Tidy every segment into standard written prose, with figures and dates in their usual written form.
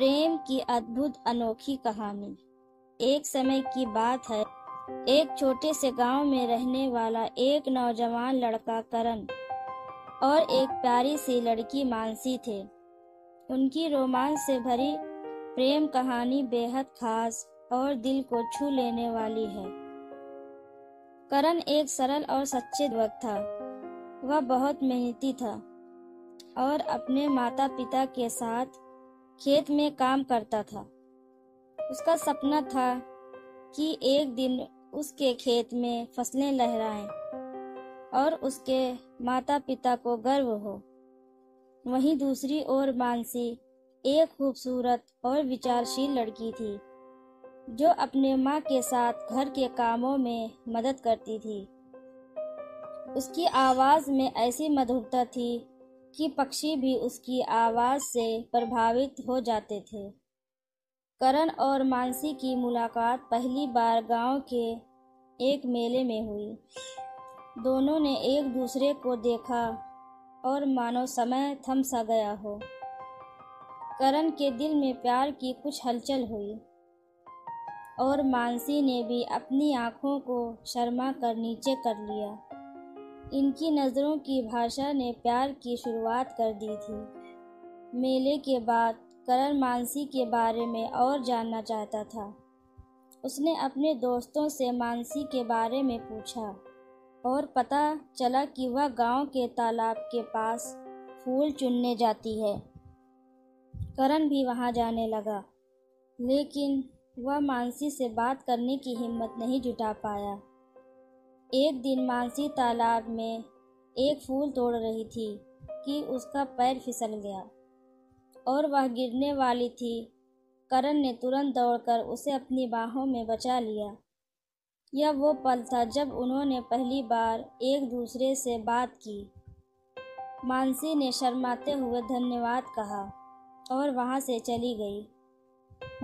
प्रेम की अद्भुत अनोखी कहानी। एक समय की बात है, एक छोटे से गांव में रहने वाला एक नौजवान लड़का करण और एक प्यारी सी लड़की मानसी थे। उनकी रोमांस से भरी प्रेम कहानी बेहद खास और दिल को छू लेने वाली है। करण एक सरल और सच्चे युवक था। वह बहुत मेहनती था और अपने माता पिता के साथ खेत में काम करता था। उसका सपना था कि एक दिन उसके खेत में फसलें लहराएं और उसके माता पिता को गर्व हो। वहीं दूसरी ओर मानसी एक खूबसूरत और विचारशील लड़की थी, जो अपने माँ के साथ घर के कामों में मदद करती थी। उसकी आवाज़ में ऐसी मधुरता थी कि पक्षी भी उसकी आवाज़ से प्रभावित हो जाते थे। करण और मानसी की मुलाकात पहली बार गांव के एक मेले में हुई। दोनों ने एक दूसरे को देखा और मानो समय थम सा गया हो। करण के दिल में प्यार की कुछ हलचल हुई और मानसी ने भी अपनी आंखों को शर्मा कर नीचे कर लिया। इनकी नज़रों की भाषा ने प्यार की शुरुआत कर दी थी। मेले के बाद करण मानसी के बारे में और जानना चाहता था। उसने अपने दोस्तों से मानसी के बारे में पूछा और पता चला कि वह गांव के तालाब के पास फूल चुनने जाती है। करण भी वहां जाने लगा, लेकिन वह मानसी से बात करने की हिम्मत नहीं जुटा पाया। एक दिन मानसी तालाब में एक फूल तोड़ रही थी कि उसका पैर फिसल गया और वह गिरने वाली थी। करण ने तुरंत दौड़कर उसे अपनी बाहों में बचा लिया। यह वो पल था जब उन्होंने पहली बार एक दूसरे से बात की। मानसी ने शर्माते हुए धन्यवाद कहा और वहां से चली गई,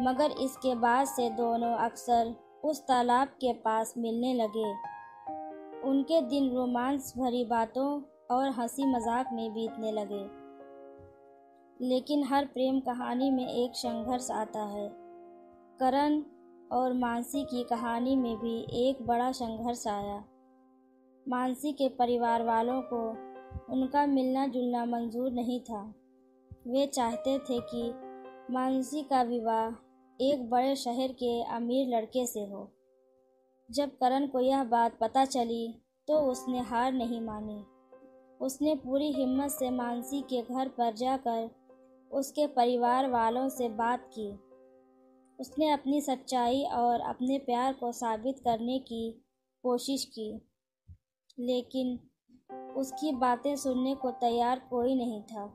मगर इसके बाद से दोनों अक्सर उस तालाब के पास मिलने लगे। उनके दिन रोमांस भरी बातों और हंसी मजाक में बीतने लगे। लेकिन हर प्रेम कहानी में एक संघर्ष आता है। करण और मानसी की कहानी में भी एक बड़ा संघर्ष आया। मानसी के परिवार वालों को उनका मिलना जुलना मंजूर नहीं था। वे चाहते थे कि मानसी का विवाह एक बड़े शहर के अमीर लड़के से हो। जब करण को यह बात पता चली तो उसने हार नहीं मानी। उसने पूरी हिम्मत से मानसी के घर पर जाकर उसके परिवार वालों से बात की। उसने अपनी सच्चाई और अपने प्यार को साबित करने की कोशिश की, लेकिन उसकी बातें सुनने को तैयार कोई नहीं था।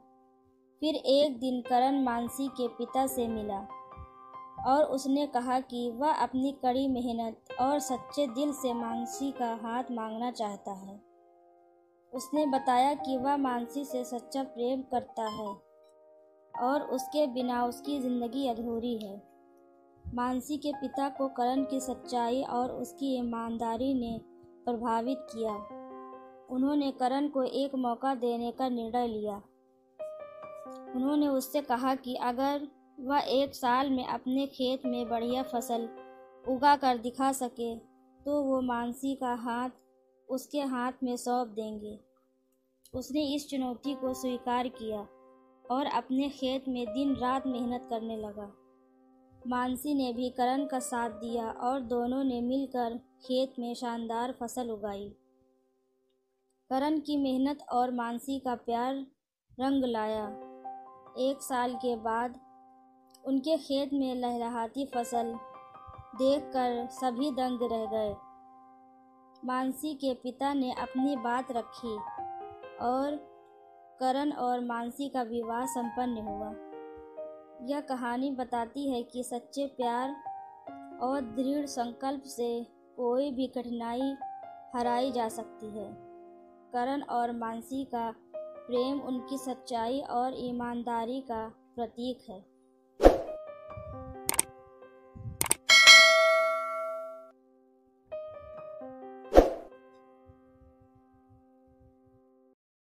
फिर एक दिन करण मानसी के पिता से मिला और उसने कहा कि वह अपनी कड़ी मेहनत और सच्चे दिल से मानसी का हाथ मांगना चाहता है। उसने बताया कि वह मानसी से सच्चा प्रेम करता है और उसके बिना उसकी ज़िंदगी अधूरी है। मानसी के पिता को करण की सच्चाई और उसकी ईमानदारी ने प्रभावित किया। उन्होंने करण को एक मौका देने का निर्णय लिया। उन्होंने उससे कहा कि अगर वह एक साल में अपने खेत में बढ़िया फसल उगा कर दिखा सके तो वो मानसी का हाथ उसके हाथ में सौंप देंगे। उसने इस चुनौती को स्वीकार किया और अपने खेत में दिन रात मेहनत करने लगा। मानसी ने भी करण का साथ दिया और दोनों ने मिलकर खेत में शानदार फसल उगाई। करण की मेहनत और मानसी का प्यार रंग लाया। एक साल के बाद उनके खेत में लहलहाती फसल देखकर सभी दंग रह गए। मानसी के पिता ने अपनी बात रखी और करण और मानसी का विवाह संपन्न हुआ। यह कहानी बताती है कि सच्चे प्यार और दृढ़ संकल्प से कोई भी कठिनाई हराई जा सकती है। करण और मानसी का प्रेम उनकी सच्चाई और ईमानदारी का प्रतीक है।